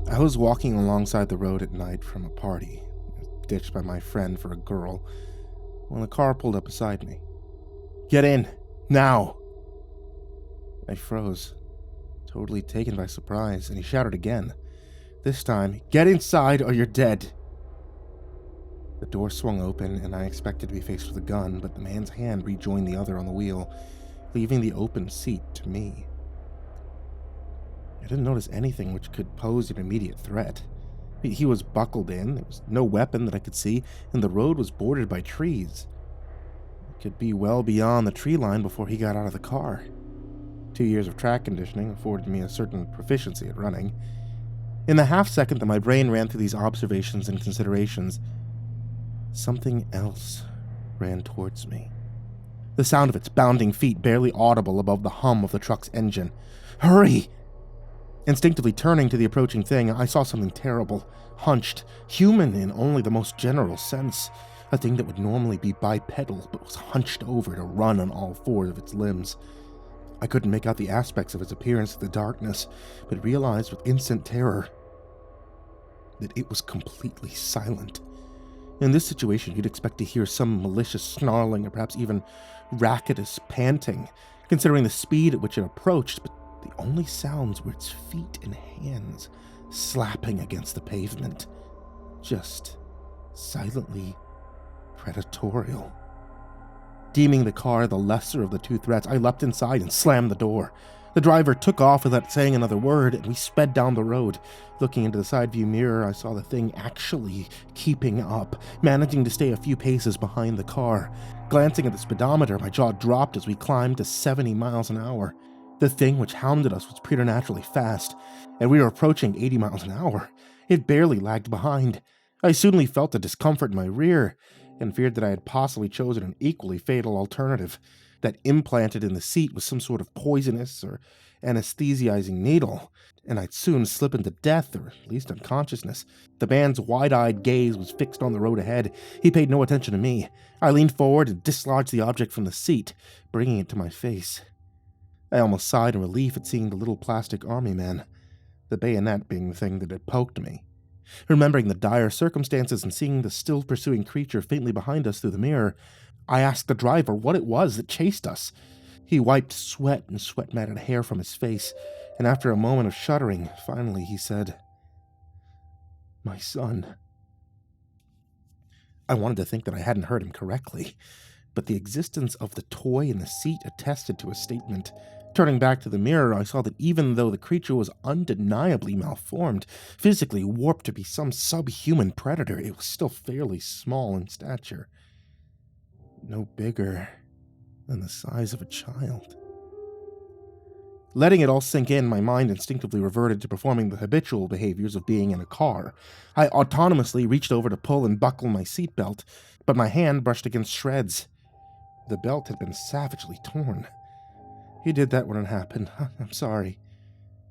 I was walking alongside the road at night from a party, ditched by my friend for a girl, when a car pulled up beside me. "Get in! Now!" I froze, totally taken by surprise, and he shouted again. This time, "Get inside or you're dead!" The door swung open, and I expected to be faced with a gun, but the man's hand rejoined the other on the wheel, leaving the open seat to me. I didn't notice anything which could pose an immediate threat. He was buckled in, there was no weapon that I could see, and the road was bordered by trees. It could be well beyond the tree line before he got out of the car. 2 years of track conditioning afforded me a certain proficiency at running. In the half-second that my brain ran through these observations and considerations, something else ran towards me. The sound of its bounding feet barely audible above the hum of the truck's engine. "Hurry!" Instinctively turning to the approaching thing, I saw something terrible, hunched, human in only the most general sense. A thing that would normally be bipedal, but was hunched over to run on all four of its limbs. I couldn't make out the aspects of its appearance in the darkness, but realized with instant terror that it was completely silent. In this situation, you'd expect to hear some malicious snarling or perhaps even racketous panting, considering the speed at which it approached, but the only sounds were its feet and hands slapping against the pavement, just silently predatorial. Deeming the car the lesser of the two threats, I leapt inside and slammed the door. The driver took off without saying another word, and we sped down the road. Looking into the side view mirror, I saw the thing actually keeping up, managing to stay a few paces behind the car. Glancing at the speedometer, my jaw dropped as we climbed to 70 miles an hour. The thing which hounded us was preternaturally fast, and we were approaching 80 miles an hour. It barely lagged behind. I suddenly felt a discomfort in my rear, and feared that I had possibly chosen an equally fatal alternative, that implanted in the seat was some sort of poisonous or anesthesiizing needle, and I'd soon slip into death, or at least unconsciousness. The man's wide-eyed gaze was fixed on the road ahead. He paid no attention to me. I leaned forward and dislodged the object from the seat, bringing it to my face. I almost sighed in relief at seeing the little plastic army man, the bayonet being the thing that had poked me. Remembering the dire circumstances and seeing the still-pursuing creature faintly behind us through the mirror, I asked the driver what it was that chased us. He wiped sweat and sweat-matted hair from his face, and after a moment of shuddering, finally he said, "My son." I wanted to think that I hadn't heard him correctly, but the existence of the toy in the seat attested to his statement. Turning back to the mirror, I saw that even though the creature was undeniably malformed, physically warped to be some subhuman predator, it was still fairly small in stature. No bigger than the size of a child. Letting it all sink in, my mind instinctively reverted to performing the habitual behaviors of being in a car. I autonomously reached over to pull and buckle my seatbelt, but my hand brushed against shreds. The belt had been savagely torn. "You did that when it happened. I'm sorry."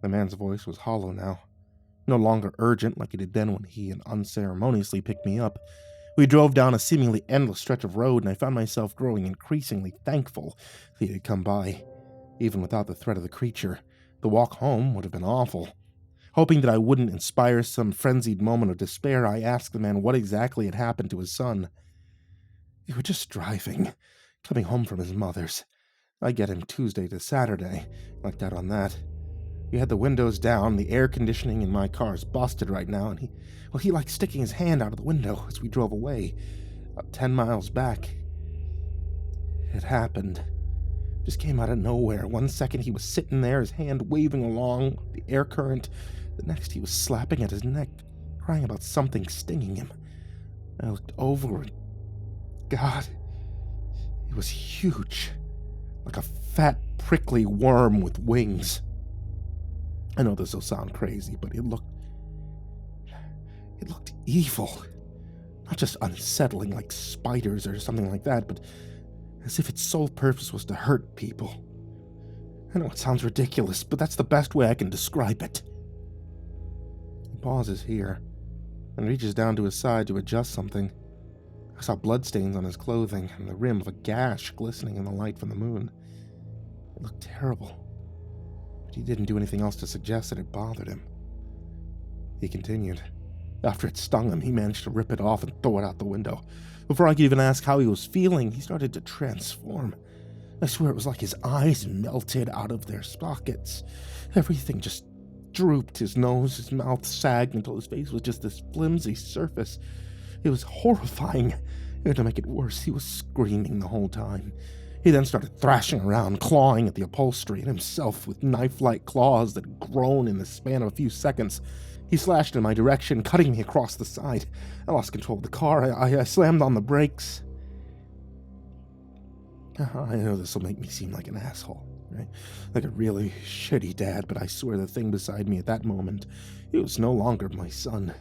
The man's voice was hollow now, no longer urgent like it had been when he had unceremoniously picked me up. We drove down a seemingly endless stretch of road, and I found myself growing increasingly thankful that he had come by. Even without the threat of the creature, the walk home would have been awful. Hoping that I wouldn't inspire some frenzied moment of despair, I asked the man what exactly had happened to his son. "We were just driving, coming home from his mother's. I get him Tuesday to Saturday, like that on that. We had the windows down, the air conditioning in my car is busted right now, and he liked sticking his hand out of the window as we drove away, about 10 miles back. It happened. Just came out of nowhere. One second he was sitting there, his hand waving along the air current. The next he was slapping at his neck, crying about something stinging him. I looked over and, God, it was huge. Like a fat, prickly worm with wings. I know this will sound crazy, but it looked evil. Not just unsettling like spiders or something like that, but as if its sole purpose was to hurt people. I know it sounds ridiculous, but that's the best way I can describe it. He pauses here and reaches down to his side to adjust something. I saw bloodstains on his clothing and the rim of a gash glistening in the light from the moon. It looked terrible, but he didn't do anything else to suggest that it bothered him. He continued. After it stung him, he managed to rip it off and throw it out the window. Before I could even ask how he was feeling, he started to transform. I swear it was like his eyes melted out of their sockets. Everything just drooped. His nose, his mouth sagged until his face was just this flimsy surface. It was horrifying. And to make it worse, he was screaming the whole time. He then started thrashing around, clawing at the upholstery and himself with knife-like claws that had grown in the span of a few seconds. He slashed in my direction, cutting me across the side. I lost control of the car. I slammed on the brakes. I know this will make me seem like an asshole, right? Like a really shitty dad, but I swear the thing beside me at that moment, it was no longer my son.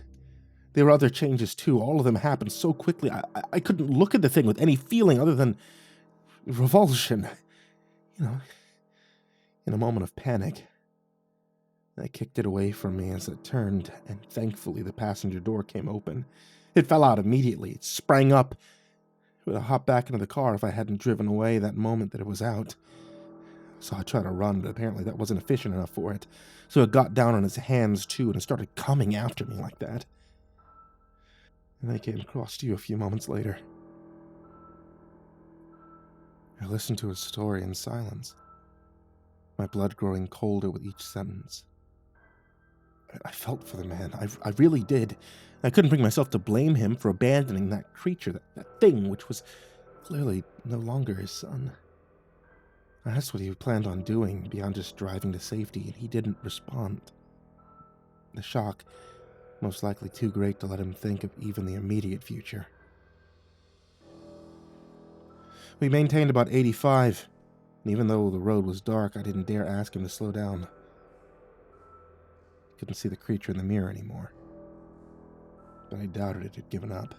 There were other changes too. All of them happened so quickly. I couldn't look at the thing with any feeling other than revulsion. In a moment of panic, I kicked it away from me as it turned, and thankfully the passenger door came open. It fell out immediately. It sprang up. It would have hopped back into the car if I hadn't driven away that moment that it was out. So I tried to run, but apparently that wasn't efficient enough for it. So it got down on its hands too, and it started coming after me like that. And I came across to you a few moments later. I listened to his story in silence, my blood growing colder with each sentence. I felt for the man. I really did. I couldn't bring myself to blame him for abandoning that creature, that thing which was clearly no longer his son. I asked what he planned on doing beyond just driving to safety, and he didn't respond. The shock, most likely too great to let him think of even the immediate future. We maintained about 85, and even though the road was dark, I didn't dare ask him to slow down. I couldn't see the creature in the mirror anymore, but I doubted it had given up.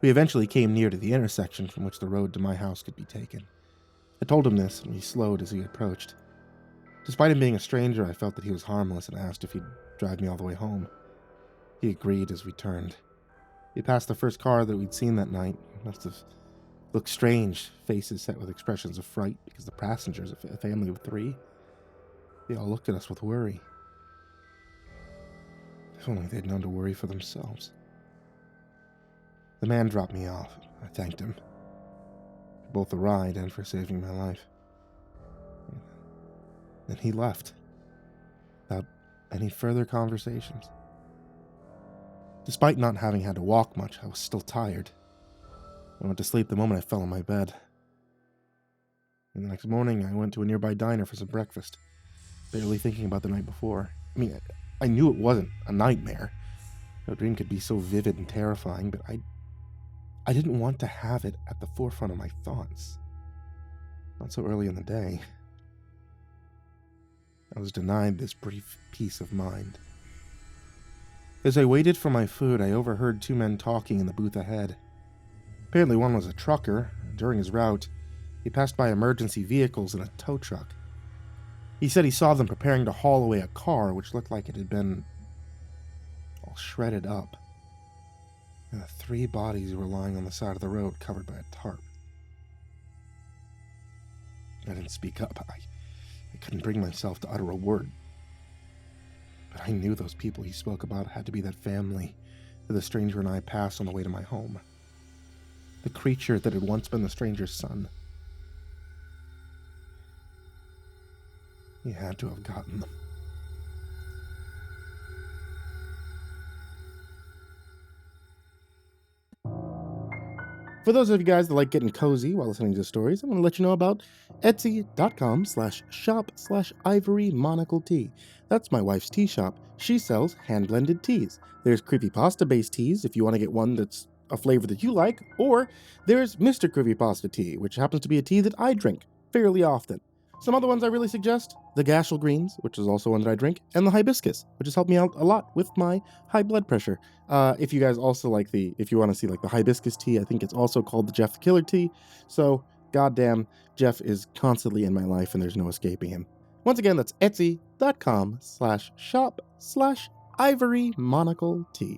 We eventually came near to the intersection from which the road to my house could be taken. I told him this, and he slowed as he approached. Despite him being a stranger, I felt that he was harmless and asked if he'd drive me all the way home. He agreed as we turned. We passed the first car that we'd seen that night. It must have looked strange, faces set with expressions of fright because the passengers, a family of 3, they all looked at us with worry. If only they'd known to worry for themselves. The man dropped me off. I thanked him for both the ride and for saving my life. Then he left, without any further conversations. Despite not having had to walk much, I was still tired. I went to sleep the moment I fell on my bed. And the next morning, I went to a nearby diner for some breakfast, barely thinking about the night before. I knew it wasn't a nightmare. No dream could be so vivid and terrifying, but I didn't want to have it at the forefront of my thoughts. Not so early in the day. I was denied this brief peace of mind. As I waited for my food, I overheard 2 men talking in the booth ahead. Apparently one was a trucker. During his route, he passed by emergency vehicles and a tow truck. He said he saw them preparing to haul away a car, which looked like it had been all shredded up. And the 3 bodies were lying on the side of the road, covered by a tarp. I didn't speak up. I couldn't bring myself to utter a word. But I knew those people he spoke about had to be that family that the stranger and I passed on the way to my home. The creature that had once been the stranger's son. He had to have gotten them. For those of you guys that like getting cozy while listening to stories, I'm going to let you know about Etsy.com/shop/ivorymonocletea. That's my wife's tea shop. She sells hand-blended teas. There's creepypasta-based teas if you want to get one that's a flavor that you like, or there's Mr. Creepypasta tea, which happens to be a tea that I drink fairly often. Some other ones I really suggest, the Gashel Greens, which is also one that I drink, and the Hibiscus, which has helped me out a lot with my high blood pressure. If you guys also like if you want to see like the Hibiscus tea, I think it's also called the Jeff the Killer tea. So, goddamn, Jeff is constantly in my life and there's no escaping him. Once again, that's Etsy.com/shop/ivorymonocletea.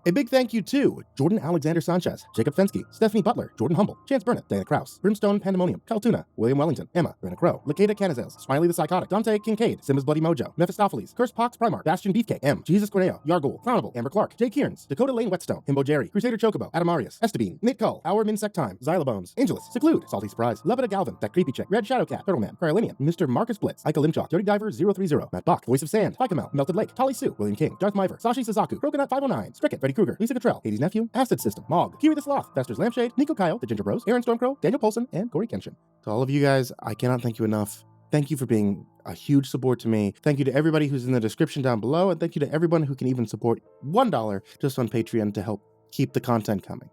A big thank you to Jordan Alexander Sanchez, Jakob Fenske, Stephanie Butler, Jordan Humble, Chance Burnett, Diana Kraus, BrimstonePandemonium, Caltuna, William Wellington, Emma, Brenna Crow, LaQueda Canizales, Smiley the Psychotic, Dante, Kinkade, SimbasBloodyMojo, Mephistopheles, CursepoxPrimarch, Bastion Beefcake, M, Jesus Cornejo, Yarghoul, Clownible, Amber Clark, J. Kearns, Dakota Lane Whetstone, Himbo Jerry, Crusader Chocobo, Adamarius, Estabine, Nate Cull, Our Minsect Time, Xylobones, Angelus, Seclude, Salty Surprise, Lebeda Galvin, That Creepy Chick, Red Shadow Cat, Turtleman, Carolinian, Mr. Marcus Blitz, Ika Limchalk, Dirty Diver 030, Matt Bach, Voice of Sand, Picamel, Melted Lake, Tali Sue, William King, Darth Miver, Sashi Suzaku, Coconut 509, Stricket, Freddy Krueger, Lisa Cottrell, Hades Nephew, Acid System, Mog, Kiwi the Sloth, Fester's Lampshade, Nico Kyle, The Ginger Bros, Aaron Stormcrow, Daniel Polson, and Corey Kenshin. To all of you guys, I cannot thank you enough. Thank you for being a huge support to me. Thank you to everybody who's in the description down below, and thank you to everyone who can even support $1 just on Patreon to help keep the content coming.